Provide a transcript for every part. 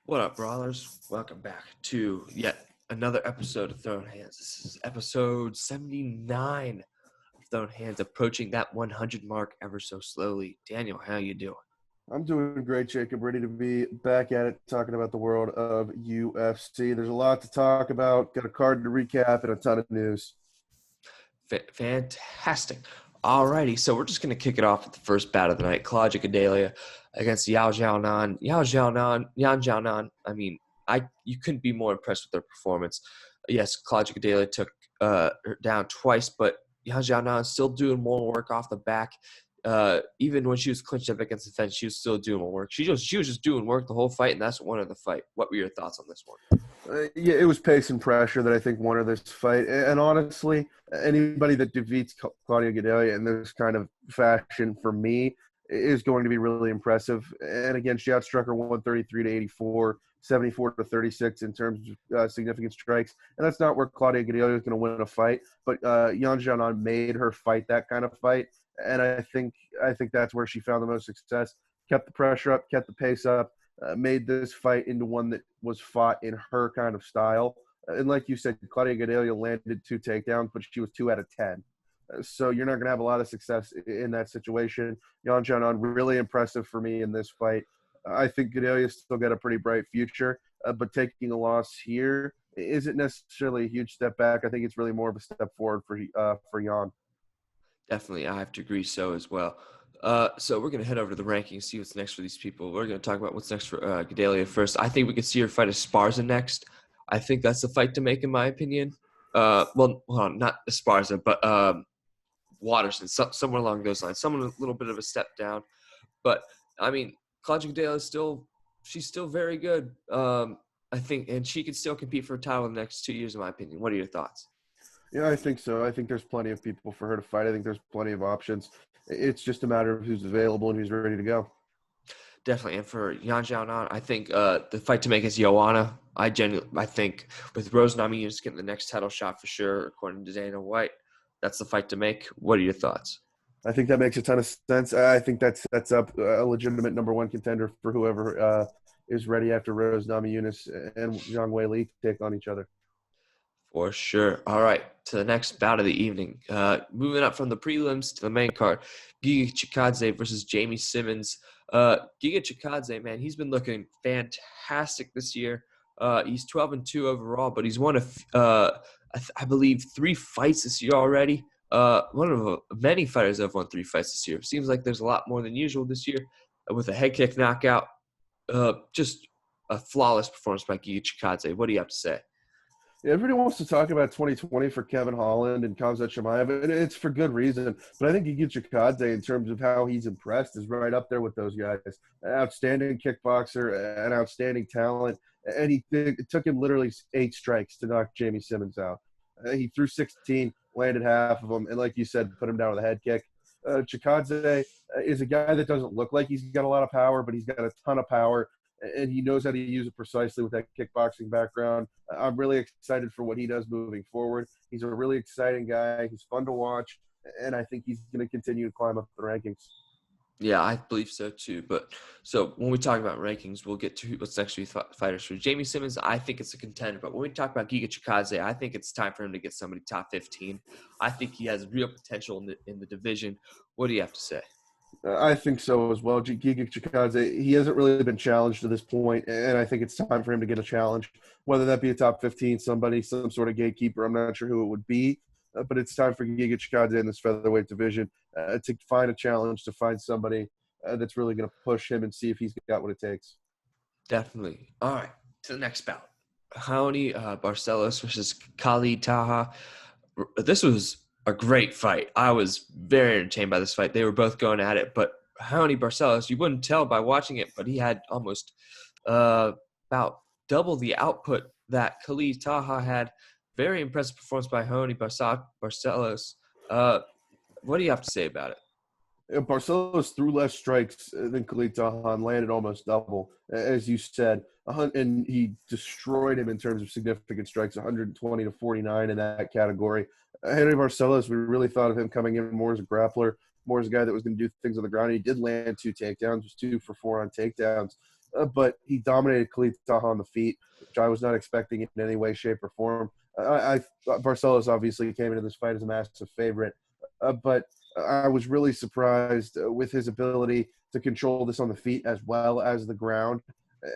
What up, brawlers? Welcome back to yet another episode of Throwin Hands. This is episode 79 of Throwin Hands, approaching that 100 mark ever so slowly. Daniel, how you doing? I'm doing great, Jacob. Ready to be back at it, talking about the world of UFC. There's a lot to talk about. Got a card to recap and a ton of news. Fantastic. Alrighty, so we're just going to kick it off with the first bout of the night. Claudia Gadelha against Yao Xiaonan. Yan Xiaonan, you couldn't be more impressed with their performance. Yes, Claudia Gadelha took her down twice, but Yan Xiaonan still doing more work off the back. Even when she was clinched up against the fence, she was still doing more work. She was just doing work the whole fight, and that's what won the fight. What were your thoughts on this one? Yeah, it was pace and pressure that I think won her this fight. And honestly, anybody that defeats Claudia Gadelha in this kind of fashion, for me, is going to be really impressive. And again, she outstruck her 133 to 84, 74 to 36 in terms of significant strikes. And that's not where Claudia Gadelha is going to win a fight. But Yan Xiaonan made her fight that kind of fight. And I think that's where she found the most success. Kept the pressure up, kept the pace up, made this fight into one that was fought in her kind of style. And like you said, Claudia Gadelha landed 2 takedowns, but she was 2 out of 10. So you're not going to have a lot of success in that situation. Yan Xiaonan, really impressive for me in this fight. I think Gadelha still got a pretty bright future, but taking a loss here isn't necessarily a huge step back. I think it's really more of a step forward for Yan. Definitely, I have to agree so as well. So we're going to head over to the rankings, see what's next for these people. We're going to talk about what's next for Gadelha first. I think we could see her fight Esparza next. I think that's the fight to make, in my opinion. Well, hold on, not Esparza, but Waterson, somewhere along those lines. Someone a little bit of a step down. But, I mean, Claudia Gadelha she's still very good. I think, and she can still compete for a title in the next 2 years, in my opinion. What are your thoughts? Yeah, I think so. I think there's plenty of people for her to fight. I think there's plenty of options. It's just a matter of who's available and who's ready to go. Definitely. And for Yan Xiaonan, I think the fight to make is Joanna. I think with Rose Namajunas getting the next title shot for sure, according to Dana White, that's the fight to make. What are your thoughts? I think that makes a ton of sense. I think that sets up a legitimate number one contender for whoever is ready after Rose Namajunas and Zhang Weili take on each other. For sure. All right, to the next bout of the evening. Moving up from the prelims to the main card, Giga Chikadze versus Jamie Simmons. Giga Chikadze, man, he's been looking fantastic this year. He's 12-2 overall, but he's won, I believe, 3 fights this year already. One of many fighters that have won 3 fights this year. Seems like there's a lot more than usual this year with a head kick knockout. Just a flawless performance by Giga Chikadze. What do you have to say? Everybody wants to talk about 2020 for Kevin Holland and Khamzat Chimaev, and it's for good reason. But I think Giga Chikadze, in terms of how he's impressed, is right up there with those guys. An outstanding kickboxer, an outstanding talent, and it took him literally 8 strikes to knock Jamie Simmons out. He threw 16, landed half of them, and like you said, put him down with a head kick. Chikadze is a guy that doesn't look like he's got a lot of power, but he's got a ton of power. And he knows how to use it precisely with that kickboxing background. I'm really excited for what he does moving forward. He's a really exciting guy. He's fun to watch, and I think he's going to continue to climb up the rankings. Yeah, I believe so too. But so when we talk about rankings, we'll get to what's next for fighters. For Jamie Simmons, I think it's a contender. But when we talk about Giga Chikadze, I think it's time for him to get somebody top 15. I think he has real potential in the division. What do you have to say? I think so as well. Giga Chikadze, he hasn't really been challenged to this point, and I think it's time for him to get a challenge, whether that be a top 15, some sort of gatekeeper. I'm not sure who it would be, but it's time for Giga Chikadze in this featherweight division to find a challenge, to find somebody that's really going to push him and see if he's got what it takes. Definitely. All right, to the next bout. Raoni Barcelos versus Khalid Taha. This was a great fight. I was very entertained by this fight. They were both going at it, but Raoni Barcelos, you wouldn't tell by watching it, but he had almost about double the output that Khalid Taha had. Very impressive performance by Raoni Barcelos. What do you have to say about it? Barcelos threw less strikes than Khalid Taha and landed almost double, as you said. And he destroyed him in terms of significant strikes, 120 to 49 in that category. Henry Barcelos, we really thought of him coming in more as a grappler, more as a guy that was going to do things on the ground. He did land 2 takedowns, was 2 for 4 on takedowns. but he dominated Khalid Taha on the feet, which I was not expecting in any way, shape, or form. Barcelos obviously came into this fight as a massive favorite, but I was really surprised with his ability to control this on the feet as well as the ground.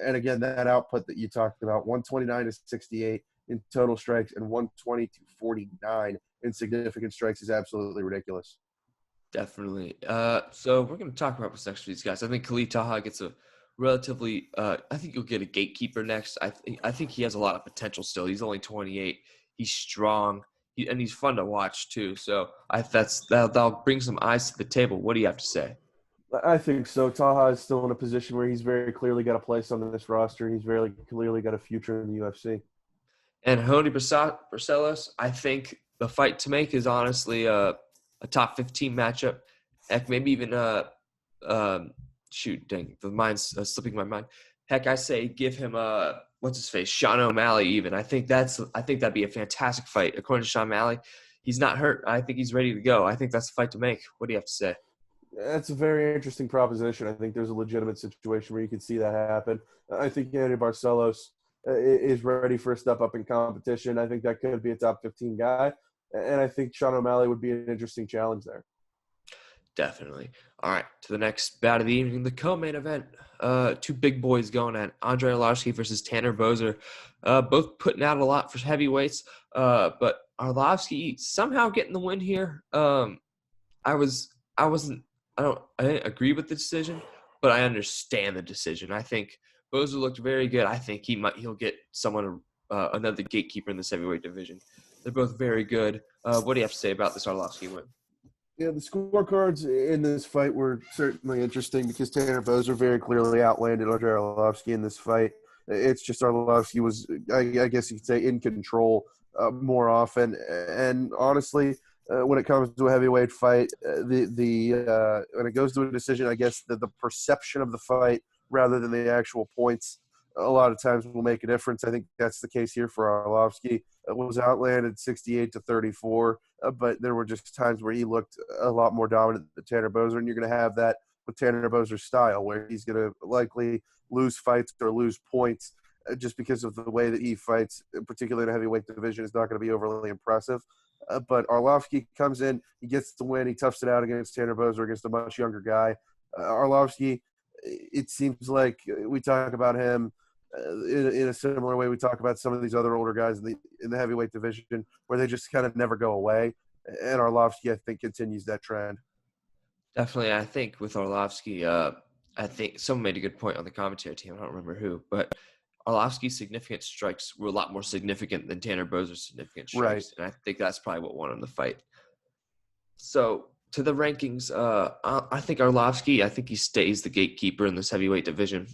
And again, that output that you talked about, 129 to 68 in total strikes and 120 to 49 in significant strikes, is absolutely ridiculous. Definitely. So we're going to talk about what's next for these guys. I think Khalid Taha gets a relatively. I think you'll get a gatekeeper next. I think he has a lot of potential still. He's only 28. He's strong. And he's fun to watch too. So that'll bring some eyes to the table. What do you have to say? I think so. Taha is still in a position where he's very clearly got a place on this roster. He's very clearly got a future in the UFC. And Hony Barcelos, I think the fight to make is honestly a top 15 matchup. Heck, maybe even dang, the mind's slipping my mind. Heck, I say give him what's his face, Sean O'Malley. Even I think that'd be a fantastic fight. According to Sean O'Malley, he's not hurt. I think he's ready to go. I think that's the fight to make. What do you have to say? That's a very interesting proposition. I think there's a legitimate situation where you could see that happen. I think Andy Barcelos is ready for a step up in competition. I think that could be a top 15 guy. And I think Sean O'Malley would be an interesting challenge there. Definitely. All right, to the next bout of the evening, the co-main event. Two big boys going at Andrei Arlovski versus Tanner Boser. Both putting out a lot for heavyweights, but Arlovski somehow getting the win here. I didn't agree with the decision, but I understand the decision. I think Boser looked very good. I think he'll get another gatekeeper in this heavyweight division. They're both very good. What do you have to say about this Arlovski win? Yeah, the scorecards in this fight were certainly interesting because Tanner Boser very clearly outlanded Andrei Arlovski in this fight. It's just Arlovski was, I guess you could say, in control more often. And honestly, when it comes to a heavyweight fight, when it goes to a decision, I guess the perception of the fight rather than the actual points a lot of times will make a difference. I think that's the case here for Arlovski. It was outlanded 68 to 34, but there were just times where he looked a lot more dominant than Tanner Boser, and you're going to have that with Tanner Boser's style, where he's going to likely lose fights or lose points just because of the way that he fights, particularly in a heavyweight division, is not going to be overly impressive. But Arlovski comes in, he gets the win, he toughs it out against Tanner Boser, against a much younger guy. Arlovski, it seems like we talk about him in a similar way we talk about some of these other older guys in the heavyweight division, where they just kind of never go away. And Arlovski, I think, continues that trend. Definitely, I think with Arlovski, I think someone made a good point on the commentary team. I don't remember who, but Arlovski's significant strikes were a lot more significant than Tanner Boser's significant strikes, Right. and I think that's probably what won him the fight. So to the rankings, I think Arlovski, I think he stays the gatekeeper in this heavyweight division.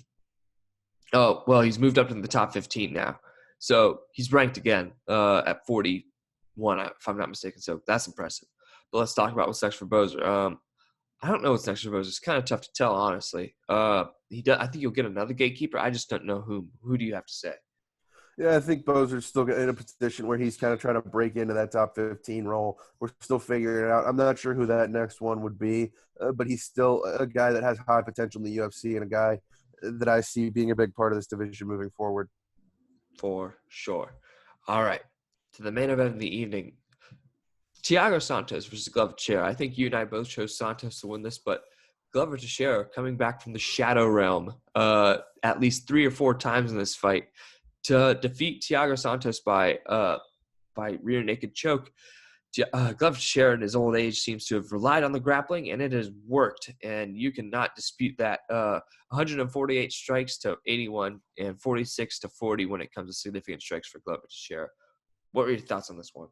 Oh, well, he's moved up to the top 15 now. So he's ranked again at 41, if I'm not mistaken. So that's impressive. But let's talk about what's next for Boser. I don't know what's next for Boser. It's kind of tough to tell, honestly. I think you'll get another gatekeeper. I just don't know whom. Who do you have to say? Yeah, I think Boser's still in a position where he's kind of trying to break into that top 15 role. We're still figuring it out. I'm not sure who that next one would be, but he's still a guy that has high potential in the UFC and a guy that I see being a big part of this division moving forward. For sure. All right. To the main event of the evening. Thiago Santos versus Glover Teixeira. I think you and I both chose Santos to win this, but Glover Teixeira coming back from the Shadow Realm at least 3 or 4 times in this fight to defeat Thiago Santos by rear naked choke. Glover Teixeira in his old age seems to have relied on the grappling, and it has worked. And you cannot dispute that. 148 strikes to 81 and 46 to 40 when it comes to significant strikes for Glover Teixeira. What were your thoughts on this one?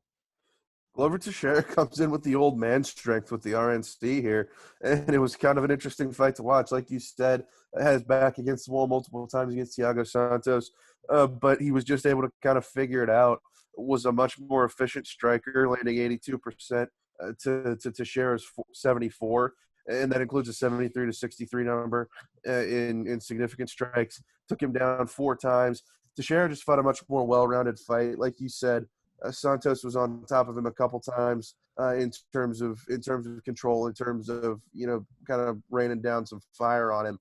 Glover Teixeira comes in with the old man strength with the RNC here, and it was kind of an interesting fight to watch. Like you said, has back against the wall multiple times against Thiago Santos, but he was just able to kind of figure it out. Was a much more efficient striker, landing 82% to Teixeira's 74, and that includes a 73 to 63 number in significant strikes. Took him down 4 times. Teixeira just fought a much more well-rounded fight, like you said. Santos was on top of him a couple times in terms of control, in terms of kind of raining down some fire on him.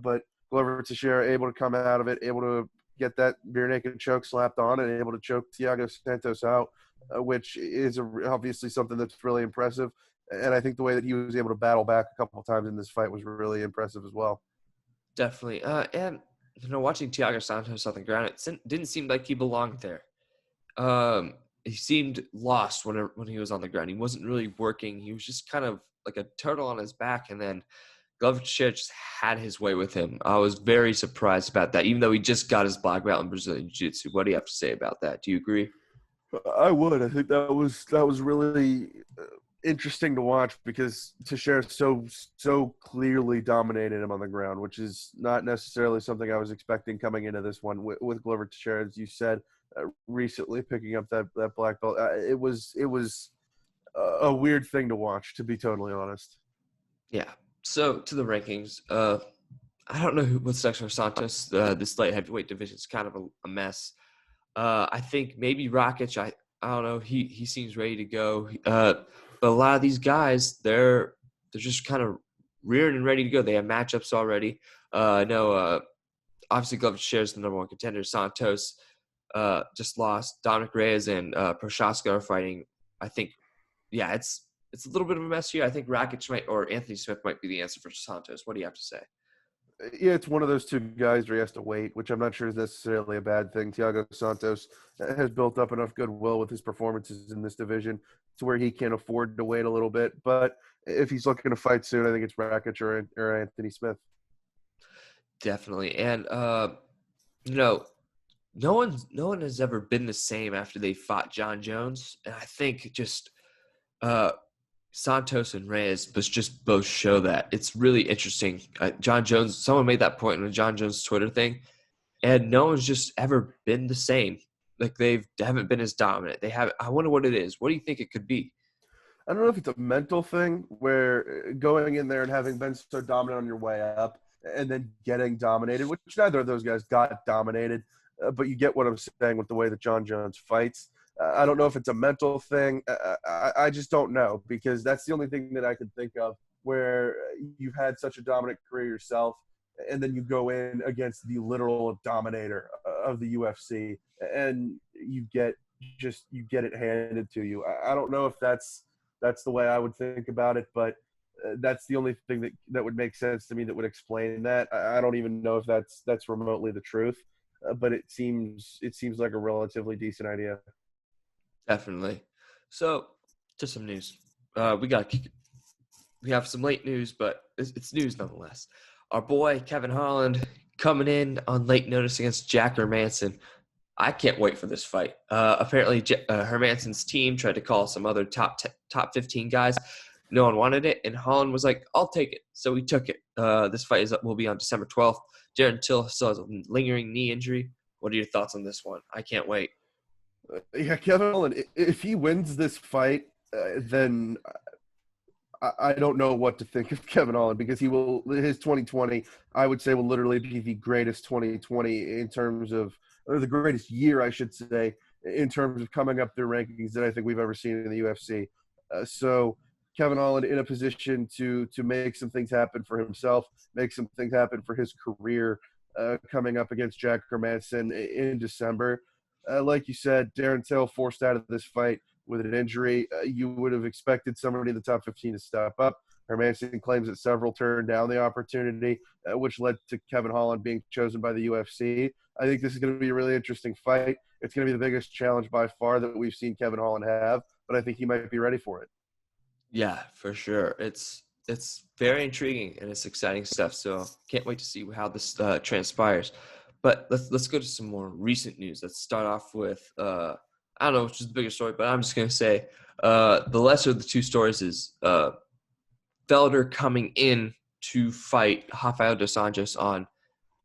But Glover Teixeira able to come out of it, able to get that rear naked choke slapped on, and able to choke Thiago Santos out, which is obviously something that's really impressive. And I think the way that he was able to battle back a couple of times in this fight was really impressive as well. Definitely. And watching Thiago Santos on the ground, didn't seem like he belonged there. He seemed lost when he was on the ground. He wasn't really working. He was just kind of like a turtle on his back, and then Glover Teixeira just had his way with him. I was very surprised about that, even though he just got his black belt in Brazilian Jiu-Jitsu. What do you have to say about that? Do you agree? I would. I think that was really interesting to watch because Teixeira so clearly dominated him on the ground, which is not necessarily something I was expecting coming into this one with Glover Teixeira, as you said, recently picking up that black belt. It was a weird thing to watch, to be totally honest. Yeah. So to the rankings. I don't know what's next for Santos. This light heavyweight division is kind of a mess. I think maybe Rakic. I don't know. He seems ready to go. But a lot of these guys, they're just kind of rearing and ready to go. They have matchups already. I know. Obviously, Glover shares the number one contender. Santos just lost. Dominic Reyes and Prochaska are fighting. I think. Yeah, it's a little bit of a mess here. I think Rakic or Anthony Smith might be the answer for Santos. What do you have to say? Yeah, it's one of those two guys where he has to wait, which I'm not sure is necessarily a bad thing. Thiago Santos has built up enough goodwill with his performances in this division to where he can afford to wait a little bit. But if he's looking to fight soon, I think it's Rakic or Anthony Smith. Definitely. And no one has ever been the same after they fought John Jones. And I think just uh Santos and Reyes just both show that. It's really interesting. John Jones, someone made that point in the John Jones Twitter thing, and no one's just ever been the same. Like they haven't been as dominant. They have. I wonder what it is. What do you think it could be? I don't know if it's a mental thing where going in there and having been so dominant on your way up and then getting dominated, which neither of those guys got dominated, but you get what I'm saying with the way that John Jones fights. I don't know if it's a mental thing. I just don't know because that's the only thing that I could think of where you've had such a dominant career yourself and then you go in against the literal dominator of the UFC and you get it handed to you. I don't know if that's the way I would think about it, but that's the only thing that would make sense to me that would explain that. I don't even know if that's remotely the truth, but it seems like a relatively decent idea. Definitely. So, just some news. We have some late news, but it's news nonetheless. Our boy Kevin Holland coming in on late notice against Jack Hermanson. I can't wait for this fight. Apparently, Hermanson's team tried to call some other top 15 guys. No one wanted it, and Holland was like, "I'll take it." So he took it. This fight will be on December 12th. Darren Till still has a lingering knee injury. What are your thoughts on this one? I can't wait. Yeah, Kevin Holland, if he wins this fight, then I don't know what to think of Kevin Holland because his 2020, I would say, will literally be the greatest 2020 in terms of, or the greatest year, I should say, in terms of coming up through rankings that I think we've ever seen in the UFC. So Kevin Holland in a position to make some things happen for himself, make some things happen for his career, coming up against Jack Hermanson in December. Like you said, Darren Till forced out of this fight with an injury. You would have expected somebody in the top 15 to step up. Hermanson claims that several turned down the opportunity, which led to Kevin Holland being chosen by the UFC. I think this is going to be a really interesting fight. It's going to be the biggest challenge by far that we've seen Kevin Holland have, but I think he might be ready for it. Yeah, for sure. It's very intriguing and it's exciting stuff. So can't wait to see how this transpires. But let's go to some more recent news. Let's start off with I don't know which is the bigger story, but I'm just gonna say the lesser of the two stories is Felder coming in to fight Rafael dos Anjos on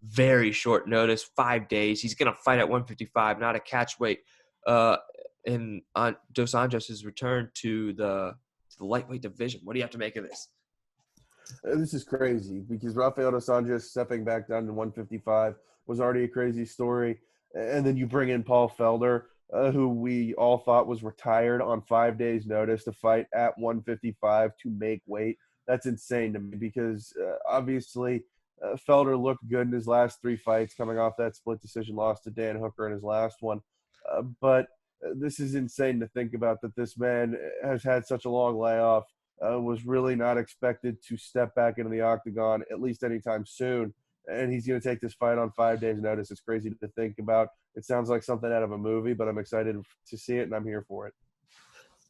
very short notice, 5 days. He's gonna fight at 155, not a catch weight. And on Dos Anjos' return to the lightweight division. What do you have to make of this? This is crazy because Rafael dos Anjos stepping back down to 155 was already a crazy story. And then you bring in Paul Felder, who we all thought was retired on 5 days' notice to fight at 155 to make weight. That's insane to me because obviously Felder looked good in his last 3 fights, coming off that split decision loss to Dan Hooker in his last one. But this is insane to think about, that this man has had such a long layoff, was really not expected to step back into the octagon, at least anytime soon. And he's going to take this fight on 5 days' notice. It's crazy to think about. It sounds like something out of a movie, but I'm excited to see it, and I'm here for it.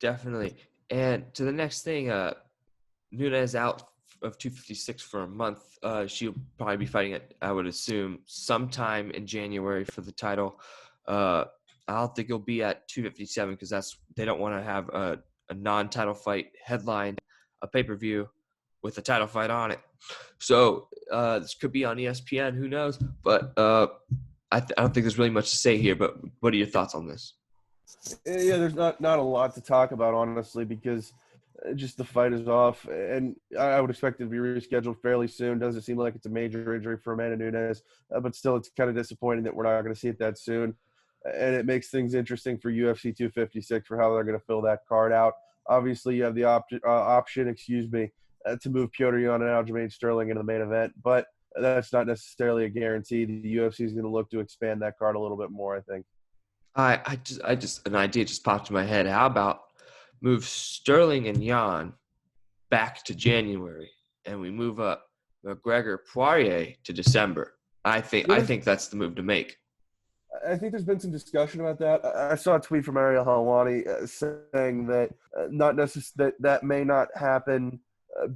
Definitely. And to the next thing, Nunes out of 256 for a month. She'll probably be fighting it, I would assume, sometime in January for the title. I don't think it'll be at 257 because they don't want to have a non-title fight headline a pay-per-view with a title fight on it. So this could be on ESPN. Who knows? But I don't think there's really much to say here. But what are your thoughts on this? Yeah, there's not a lot to talk about, honestly, because just the fight is off, and I would expect it to be rescheduled fairly soon. Doesn't seem like it's a major injury for Amanda Nunes, but still, it's kind of disappointing that we're not going to see it that soon. And it makes things interesting for UFC 256 for how they're going to fill that card out. Obviously, you have the option, to move Petr Yan and Aljamain Sterling into the main event, but that's not necessarily a guarantee. The UFC is going to look to expand that card a little bit more, I think. I just an idea just popped in my head. How about move Sterling and Yan back to January, and we move up McGregor Poirier to December? I think that's the move to make. I think there's been some discussion about that. I saw a tweet from Ariel Helwani saying that that may not happen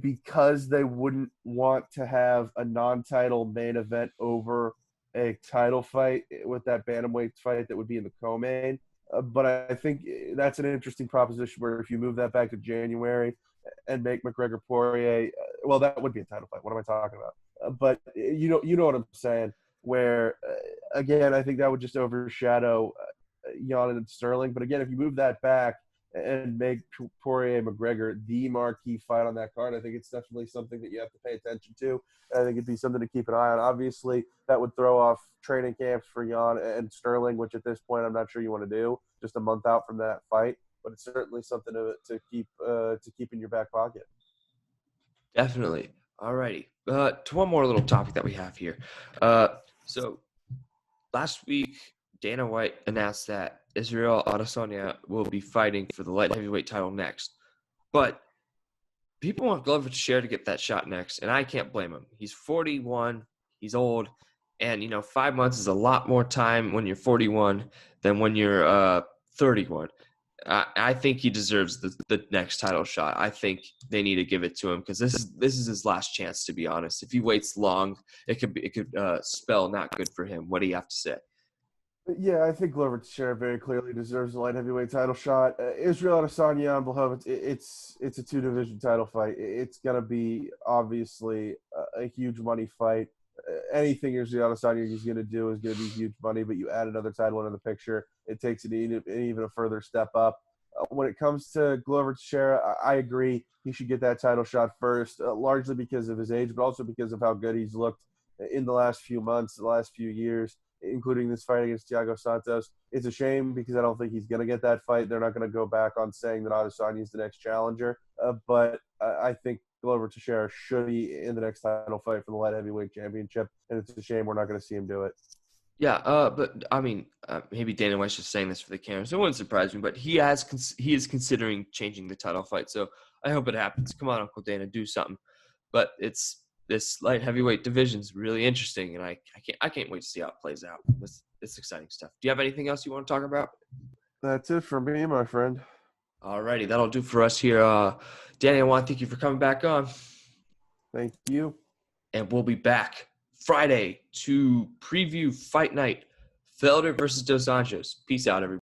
because they wouldn't want to have a non-title main event over a title fight with that bantamweight fight that would be in the co-main. But I think that's an interesting proposition where if you move that back to January and make McGregor Poirier, well, that would be a title fight. What am I talking about? But you know what I'm saying. Where again, I think that would just overshadow Yan and Sterling. But again, if you move that back and make Poirier McGregor the marquee fight on that card, I think it's definitely something that you have to pay attention to. I think it'd be something to keep an eye on. Obviously, that would throw off training camps for Yan and Sterling, which at this point I'm not sure you want to do just a month out from that fight. But it's certainly something to keep in your back pocket. Definitely. All righty. To one more little topic that we have here. So last week, Dana White announced that Israel Adesanya will be fighting for the light heavyweight title next. But people want Glover Teixeira to get that shot next, and I can't blame him. He's 41. He's old. And, 5 months is a lot more time when you're 41 than when you're 31. I think he deserves the next title shot. I think they need to give it to him because this is his last chance, to be honest. If he waits long, it could spell not good for him. What do you have to say? Yeah, I think Glover Teixeira very clearly deserves the light heavyweight title shot. Israel Adesanya and Blachowicz, it's a 2-division title fight. It's going to be obviously a huge money fight. Anything Israel Adesanya is going to do is going to be huge money, but you add another title into the picture, it takes it even a further step up. When it comes to Glover Teixeira, I agree he should get that title shot first, largely because of his age, but also because of how good he's looked in the last few months, the last few years, including this fight against Thiago Santos. It's a shame because I don't think he's going to get that fight. They're not going to go back on saying that Adesanya is the next challenger, but I think Glover Teixeira should be in the next title fight for the light heavyweight championship, and it's a shame we're not going to see him do it. Yeah, but I mean, maybe Dana White's just saying this for the cameras. It wouldn't surprise me, but he is considering changing the title fight. So I hope it happens. Come on, Uncle Dana, do something. But this light heavyweight division is really interesting, and I can't wait to see how it plays out. It's exciting stuff. Do you have anything else you want to talk about? That's it for me, my friend. Alrighty, that'll do for us here. Danny, I want to thank you for coming back on. Thank you. And we'll be back Friday to preview Fight Night, Felder versus Dos Anjos. Peace out, everybody.